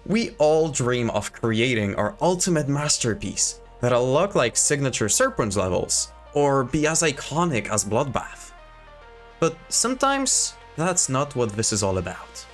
We all dream of creating our ultimate masterpiece that'll look like signature Serpents levels, or be as iconic as Bloodbath. But sometimes that's not what this is all about.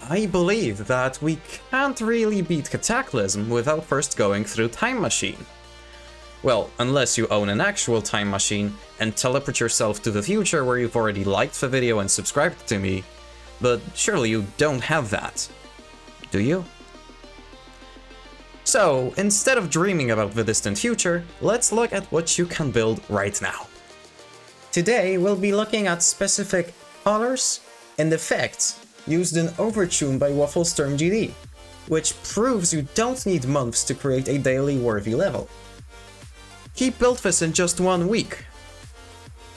I believe that we can't really beat Cataclysm without first going through Time Machine. Well, unless you own an actual time machine and teleport yourself to the future where you've already liked the video and subscribed to me, but surely you don't have that. Do you? So, instead of dreaming about the distant future, let's look at what you can build right now. Today, we'll be looking at specific colors and effects used in Overtune by WaffelsturmGD, which proves you don't need months to create a daily worthy level. He built this in just 1 week.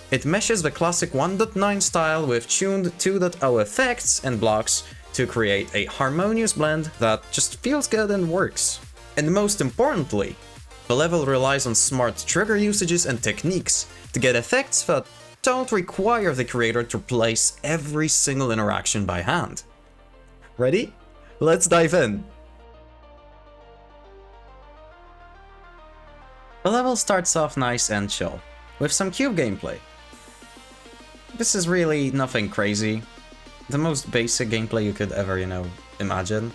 It meshes the classic 1.9 style with tuned 2.0 effects and blocks to create a harmonious blend that just feels good and works. And most importantly, the level relies on smart trigger usages and techniques to get effects that don't require the creator to place every single interaction by hand. Ready? Let's dive in! The level starts off nice and chill, with some cube gameplay. This is really nothing crazy, the most basic gameplay you could ever, imagine.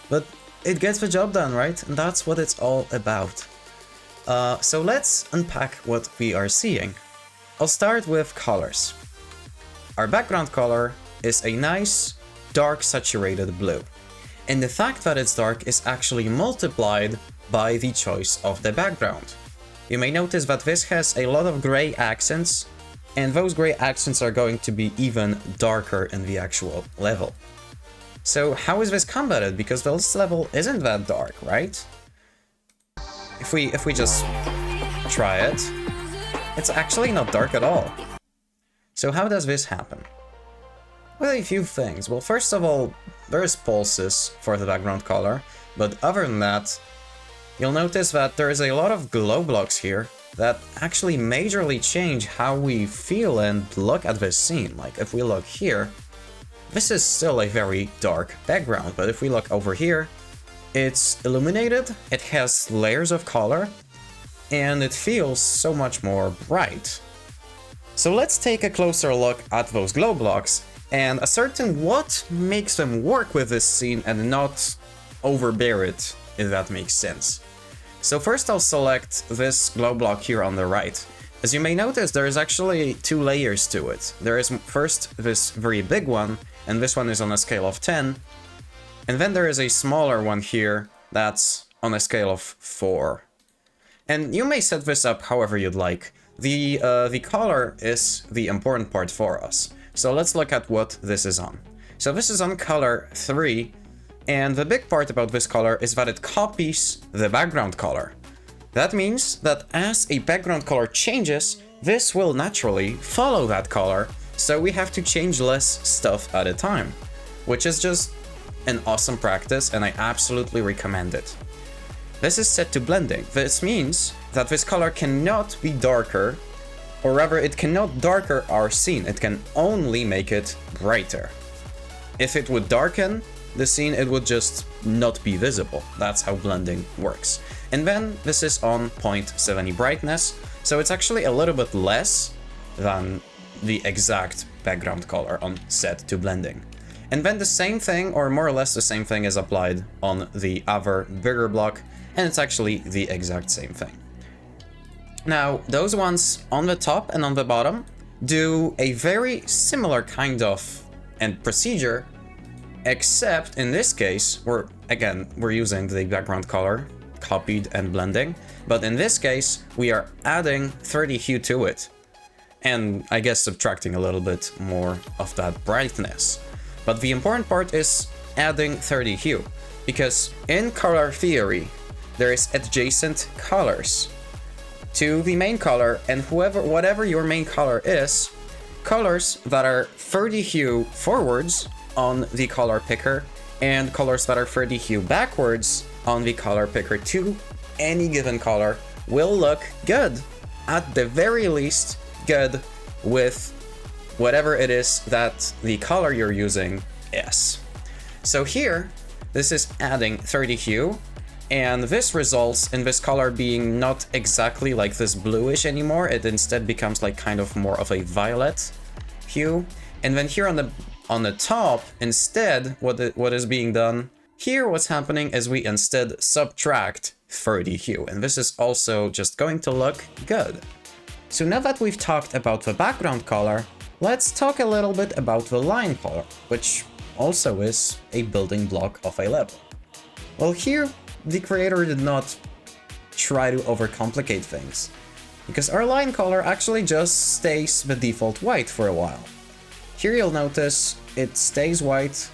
But it gets the job done, right? And that's what it's all about. So let's unpack what we are seeing. I'll start with colors. Our background color is a nice, dark saturated blue. And the fact that it's dark is actually multiplied by the choice of the background. You may notice that this has a lot of gray accents, and those gray accents are going to be even darker in the actual level. So how is this combated? Because this level isn't that dark, right? If we just try it, it's actually not dark at all. So how does this happen? Well, a few things. Well, first of all, there's pulses for the background color, but other than that, you'll notice that there is a lot of glow blocks here that actually majorly change how we feel and look at this scene. Like, if we look here, this is still a very dark background, but if we look over here, it's illuminated, it has layers of color, and it feels so much more bright. So let's take a closer look at those glow blocks and ascertain what makes them work with this scene and not overbear it, if that makes sense. So first I'll select this glow block here on the right. As you may notice, there is actually 2 layers to it. There is first this very big one, and this one is on a scale of 10. And then there is a smaller one here that's on a scale of 4. And you may set this up however you'd like. The color is the important part for us. So let's look at what this is on. So this is on color 3. And the big part about this color is that it copies the background color. That means that as a background color changes, this will naturally follow that color, so we have to change less stuff at a time, which is just an awesome practice and I absolutely recommend it. This is set to blending. This means that this color cannot be darker, or rather it cannot darker our scene, it can only make it brighter. If it would darken the scene, it would just not be visible. That's how blending works. And then this is on 0.70 brightness, so it's actually a little bit less than the exact background color on set to blending. And then the same thing, or more or less the same thing, is applied on the other bigger block, and it's actually the exact same thing. Now, those ones on the top and on the bottom do a very similar kind of procedure, except in this case, we're using the background color, copied and blending, but in this case, we are adding 30 hue to it, and I guess subtracting a little bit more of that brightness. But the important part is adding 30 hue, because in color theory, there is adjacent colors to the main color, and whatever your main color is, colors that are 30 hue forwards on the color picker and colors that are 30 hue backwards on the color picker to any given color will look good. At the very least, good with whatever it is that the color you're using is. So here, this is adding 30 hue, and this results in this color being not exactly like this bluish anymore. It instead becomes like kind of more of a violet hue. And then here on the top, instead, what is being done here, what's happening is we instead subtract 30 hue, and this is also just going to look good. So now that we've talked about the background color, let's talk a little bit about the line color, which also is a building block of a level. Well, here the creator did not try to overcomplicate things, because our line color actually just stays the default white for a while. Here you'll notice it stays white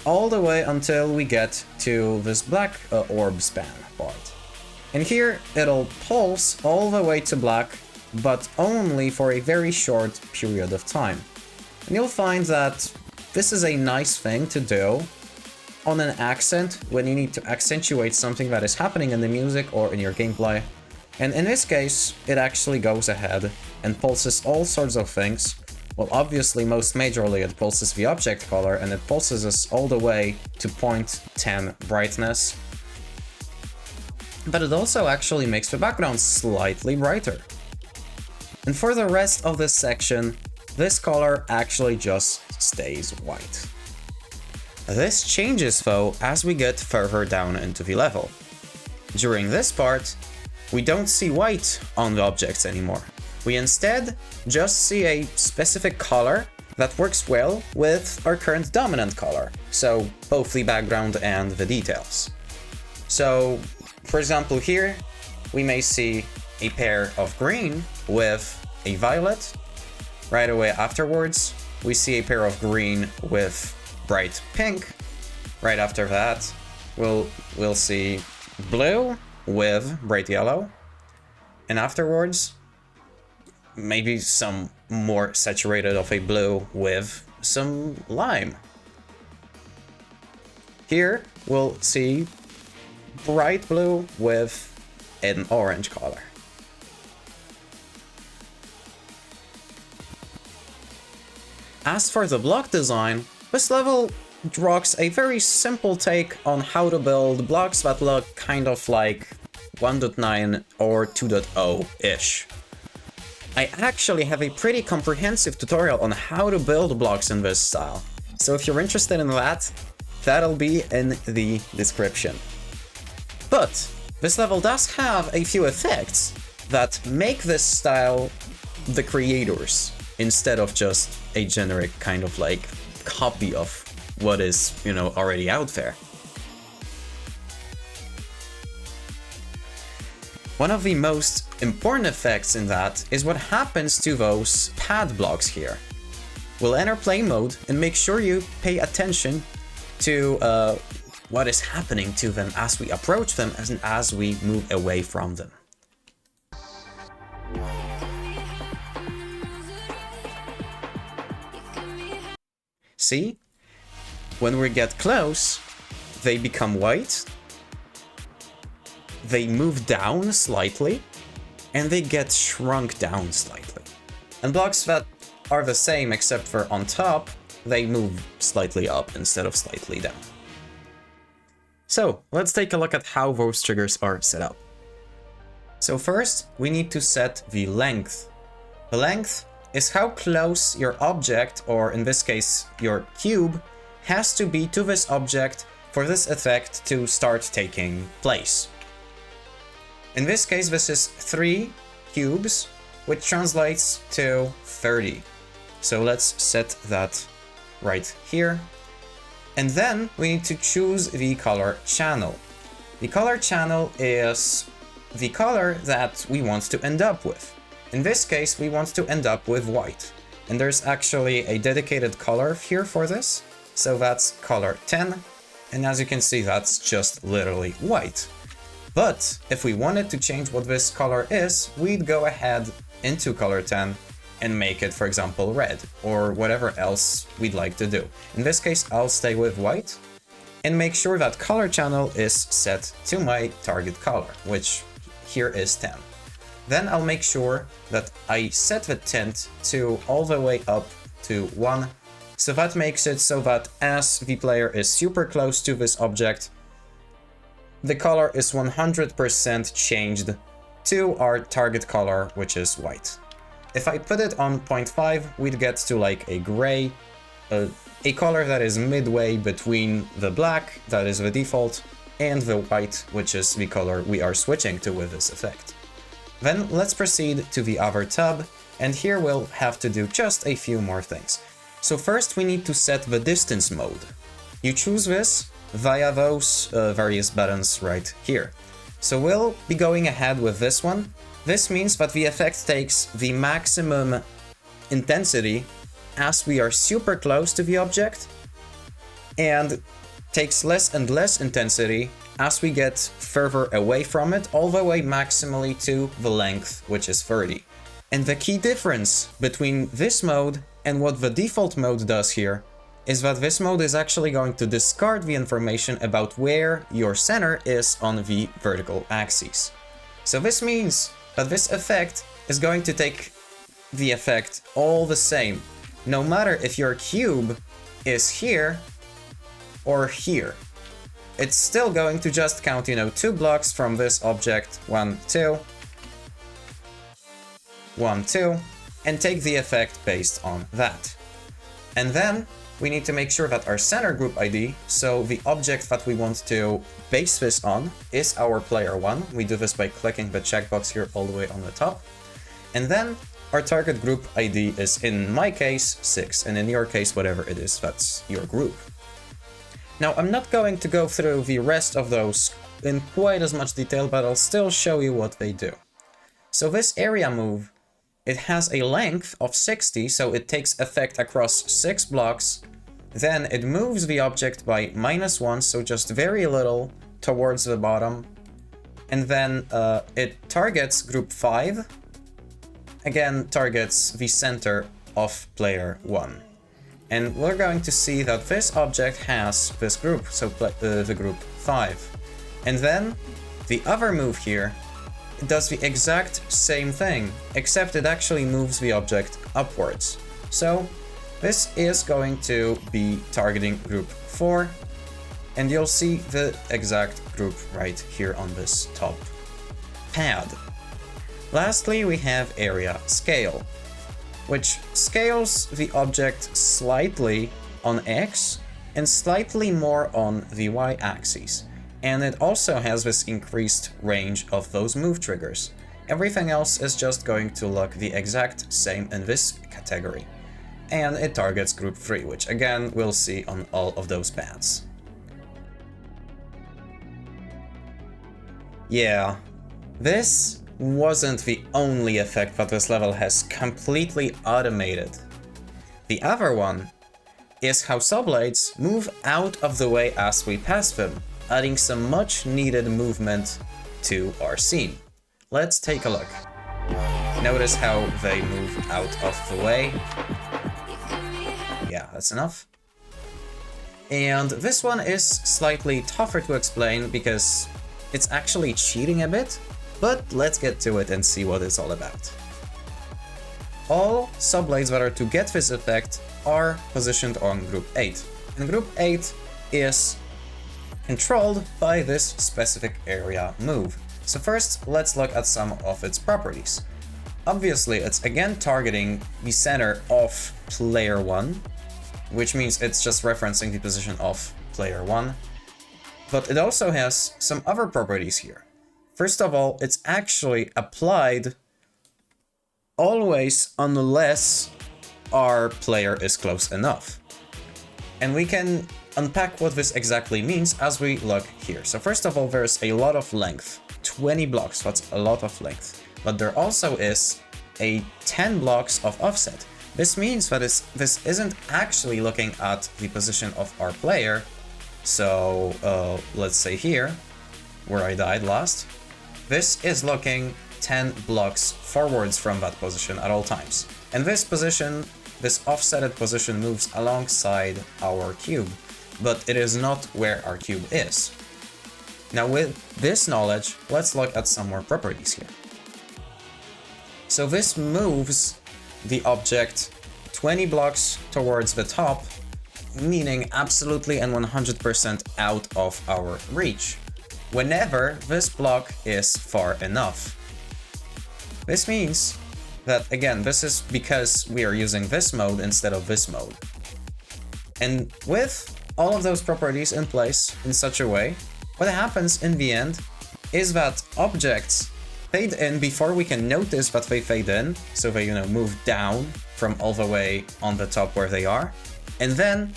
all the way until we get to this black orb span part. And here it'll pulse all the way to black, but only for a very short period of time. And you'll find that this is a nice thing to do on an accent when you need to accentuate something that is happening in the music or in your gameplay. And in this case, it actually goes ahead and pulses all sorts of things. Well, obviously, most majorly, it pulses the object color, and it pulses us all the way to 0.10 brightness. But it also actually makes the background slightly brighter. And for the rest of this section, this color actually just stays white. This changes though as we get further down into the level. During this part, we don't see white on the objects anymore. We instead just see a specific color that works well with our current dominant color, so both the background and the details. So, for example here, we may see a pair of green with a violet. Right away afterwards, we see a pair of green with bright pink. Right after that, we'll see blue with bright yellow. And afterwards, maybe some more saturated of a blue with some lime. Here, we'll see bright blue with an orange color. As for the block design, this level rocks a very simple take on how to build blocks that look kind of like 1.9 or 2.0-ish. I actually have a pretty comprehensive tutorial on how to build blocks in this style, so if you're interested in that, that'll be in the description. But this level does have a few effects that make this style the creators, instead of just a generic kind of like copy of what is, already out there. One of the most important effects in that is what happens to those pad blocks here. We'll enter play mode and make sure you pay attention to what is happening to them as we approach them and as we move away from them. See? When we get close, they become white, they move down slightly, and they get shrunk down slightly. And blocks that are the same except for on top, they move slightly up instead of slightly down. So, let's take a look at how those triggers are set up. So first, we need to set the length. The length is how close your object, or in this case, your cube, has to be to this object for this effect to start taking place. In this case, this is 3 cubes, which translates to 30. So let's set that right here. And then we need to choose the color channel. The color channel is the color that we want to end up with. In this case, we want to end up with white. And there's actually a dedicated color here for this. So that's color 10. And as you can see, that's just literally white. But if we wanted to change what this color is, we'd go ahead into color 10 and make it, for example, red, or whatever else we'd like to do. In this case, I'll stay with white and make sure that color channel is set to my target color, which here is 10. Then I'll make sure that I set the tint to all the way up to 1, So that makes it so that as the player is super close to this object, the color is 100% changed to our target color, which is white. If I put it on 0.5, we'd get to like a gray, a color that is midway between the black, that is the default, and the white, which is the color we are switching to with this effect. Then let's proceed to the other tab, and here we'll have to do just a few more things. So first we need to set the distance mode. You choose this via those various buttons right here. So we'll be going ahead with this one. This means that the effect takes the maximum intensity as we are super close to the object, and takes less and less intensity as we get further away from it, all the way maximally to the length, which is 30. And the key difference between this mode and what the default mode does here is that this mode is actually going to discard the information about where your center is on the vertical axis. So this means that this effect is going to take the effect all the same, no matter if your cube is here or here. It's still going to just count, 2 blocks from this object, 1, 2, 1, 2, and take the effect based on that. And then we need to make sure that our center group ID, so the object that we want to base this on, is our player 1. We do this by clicking the checkbox here all the way on the top. And then our target group ID is, in my case, 6, and in your case, whatever it is, that's your group. Now, I'm not going to go through the rest of those in quite as much detail, but I'll still show you what they do. So this area move, it has a length of 60, so it takes effect across 6 blocks. Then it moves the object by -1, so just very little towards the bottom. And then it targets group 5. Again, targets the center of player 1. And we're going to see that this object has this group, so the group 5. And then the other move here, it does the exact same thing, except it actually moves the object upwards. So this is going to be targeting group 4, and you'll see the exact group right here on this top pad. Lastly, we have area scale, which scales the object slightly on X and slightly more on the Y axis. And it also has this increased range of those move triggers. Everything else is just going to look the exact same in this category. And it targets group 3, which again we'll see on all of those pads. Yeah, this wasn't the only effect that this level has completely automated. The other one is how sublates move out of the way as we pass them, adding some much needed movement to our scene. Let's take a look. Notice how they move out of the way. Yeah, that's enough. And this one is slightly tougher to explain because it's actually cheating a bit, but let's get to it and see what it's all about. All sublates that are to get this effect are positioned on group 8, and group 8 is controlled by this specific area move. So first, let's look at some of its properties. Obviously, it's again targeting the center of player 1, which means it's just referencing the position of player 1. But it also has some other properties here. First of all, it's actually applied always unless our player is close enough. And we can unpack what this exactly means as we look here. So first of all, there's a lot of length, 20 blocks, that's a lot of length. But there also is a 10 blocks of offset. This means that this isn't actually looking at the position of our player. So let's say here, where I died last, this is looking 10 blocks forwards from that position at all times. And this position, this offsetted position, moves alongside our cube, but it is not where our cube is. Now with this knowledge, let's look at some more properties here. So this moves the object 20 blocks towards the top, meaning absolutely and 100% out of our reach, whenever this block is far enough. This means that, again, this is because we are using this mode instead of this mode. And with all of those properties in place in such a way, what happens in the end is that objects fade in before we can notice that they fade in, so they, move down from all the way on the top where they are, and then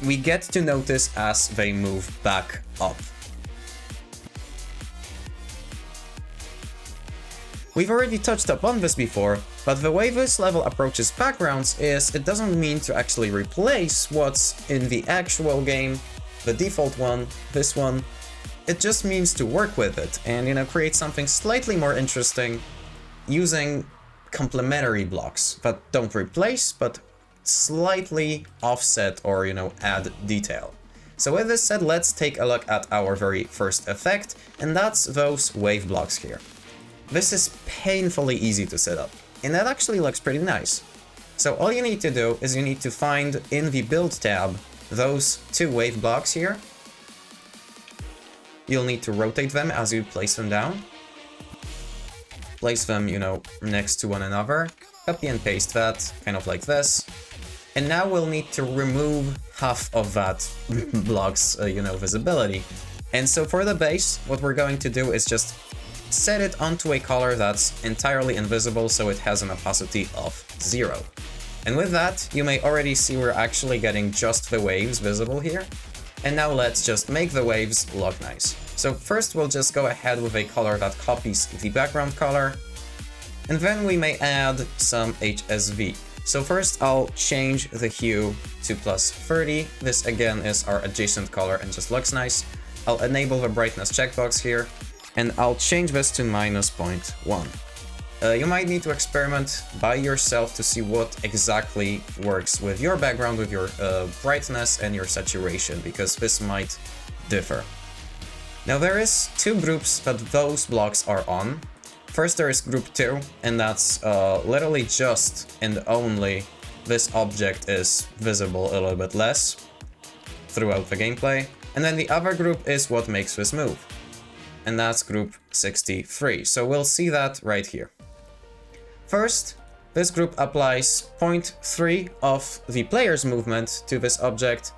we get to notice as they move back up. We've already touched upon this before, but the way this level approaches backgrounds is it doesn't mean to actually replace what's in the actual game, the default one, this one. It just means to work with it and, create something slightly more interesting using complementary blocks that don't replace, but slightly offset or, add detail. So with this said, let's take a look at our very first effect, and that's those wave blocks here. This is painfully easy to set up, and that actually looks pretty nice. So all you need to do is you need to find in the build tab those two wave blocks here. You'll need to rotate them as you place them down. Place them, next to one another. Copy and paste that, kind of like this. And now we'll need to remove half of that block's, visibility. And so for the base, what we're going to do is just set it onto a color that's entirely invisible, so it has an opacity of 0. And with that, you may already see we're actually getting just the waves visible here. And now let's just make the waves look nice. So first we'll just go ahead with a color that copies the background color, and then we may add some HSV. So first I'll change the hue to +30. This again is our adjacent color and just looks nice. I'll enable the brightness checkbox here, and I'll change this to -0.1. You might need to experiment by yourself to see what exactly works with your background, with your brightness and your saturation, because this might differ. Now there is two groups that those blocks are on. First there is group 2, and that's literally just and only this object is visible a little bit less throughout the gameplay. And then the other group is what makes this move, and that's group 63. So we'll see that right here. First, this group applies 0.3 of the player's movement to this object,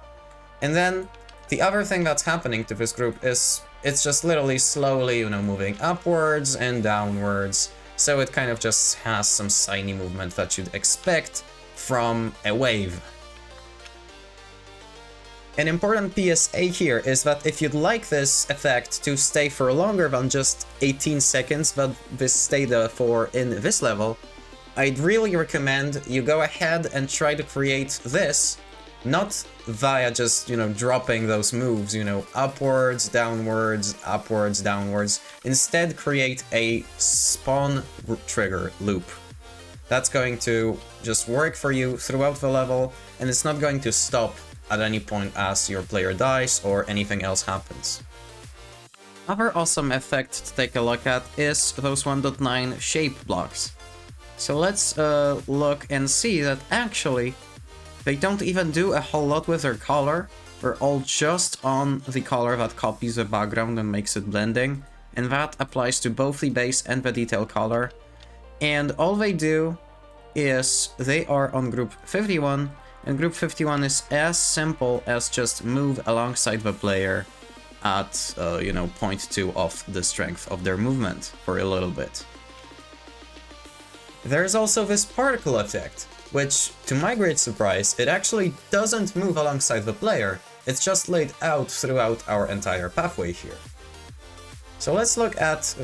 and then the other thing that's happening to this group is it's just literally slowly, moving upwards and downwards, so it kind of just has some tiny movement that you'd expect from a wave. An important PSA here is that if you'd like this effect to stay for longer than just 18 seconds that this stayed for in this level, I'd really recommend you go ahead and try to create this, not via just, dropping those moves, upwards, downwards. Instead, create a spawn trigger loop. That's going to just work for you throughout the level, and it's not going to stop at any point as your player dies or anything else happens. Another awesome effect to take a look at is those 1.9 shape blocks. So let's look and see that actually they don't even do a whole lot with their color. They're all just on the color that copies the background and makes it blending, and that applies to both the base and the detail color. And all they do is they are on group 51, and group 51 is as simple as just move alongside the player at 0.2 of the strength of their movement for a little bit. There's also this particle effect, which, to my great surprise, it actually doesn't move alongside the player, it's just laid out throughout our entire pathway here. So let's look at,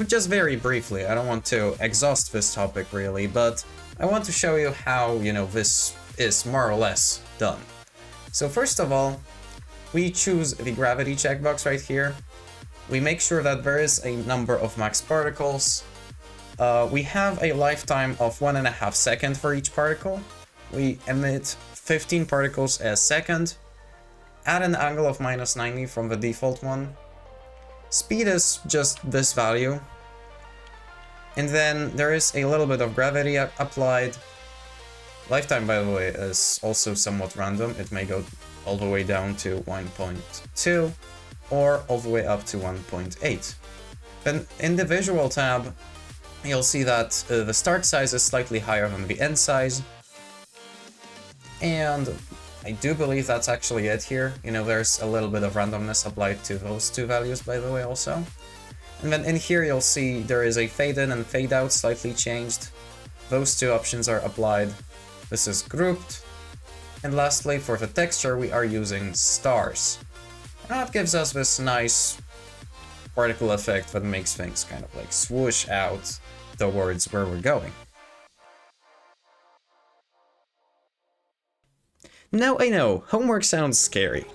just very briefly, I don't want to exhaust this topic really, but I want to show you how, this is more or less done. So first of all, we choose the gravity checkbox right here. We make sure that there is a number of max particles. We have a lifetime of 1.5 seconds for each particle. We emit 15 particles a second at an angle of -90 from the default one. Speed is just this value. And then there is a little bit of gravity applied. Lifetime, by the way, is also somewhat random. It may go all the way down to 1.2 or all the way up to 1.8. Then in the visual tab, you'll see that the start size is slightly higher than the end size. And I do believe that's actually it here. You know, there's a little bit of randomness applied to those two values, by the way, also. And then in here, you'll see there is a fade in and fade out slightly changed. Those two options are applied. This is grouped. And lastly, for the texture, we are using stars. And that gives us this nice particle effect that makes things kind of like swoosh out towards where we're going. Now I know, homework sounds scary.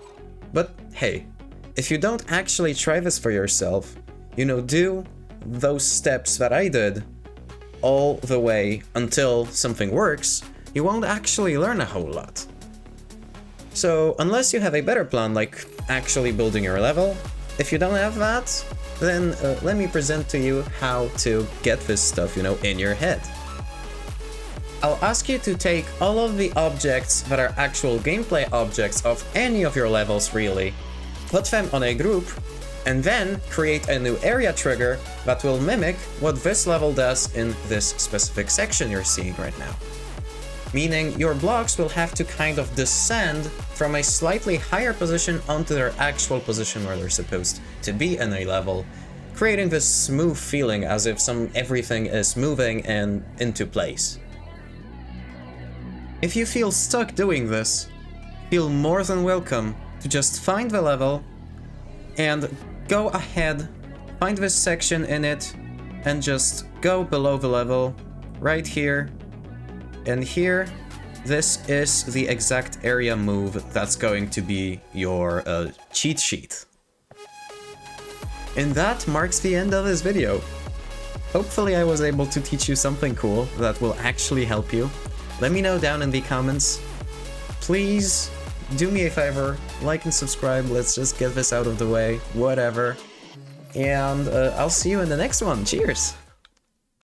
But hey, if you don't actually try this for yourself, you know, do those steps that I did all the way until something works, you won't actually learn a whole lot. So unless you have a better plan, like actually building your level, if you don't have that, then let me present to you how to get this stuff, you know, in your head. I'll ask you to take all of the objects that are actual gameplay objects of any of your levels, really, put them on a group, and then create a new area trigger that will mimic what this level does in this specific section you're seeing right now. Meaning your blocks will have to kind of descend from a slightly higher position onto their actual position where they're supposed to be in a level, creating this smooth feeling as if everything is moving and into place. If you feel stuck doing this, feel more than welcome to just find the level and go ahead, find this section in it, and just go below the level, right here, and here. This is the exact area move that's going to be your cheat sheet. And that marks the end of this video. Hopefully I was able to teach you something cool that will actually help you. Let me know down in the comments. Please do me a favor, like and subscribe, let's just get this out of the way, whatever. And I'll see you in the next one. Cheers!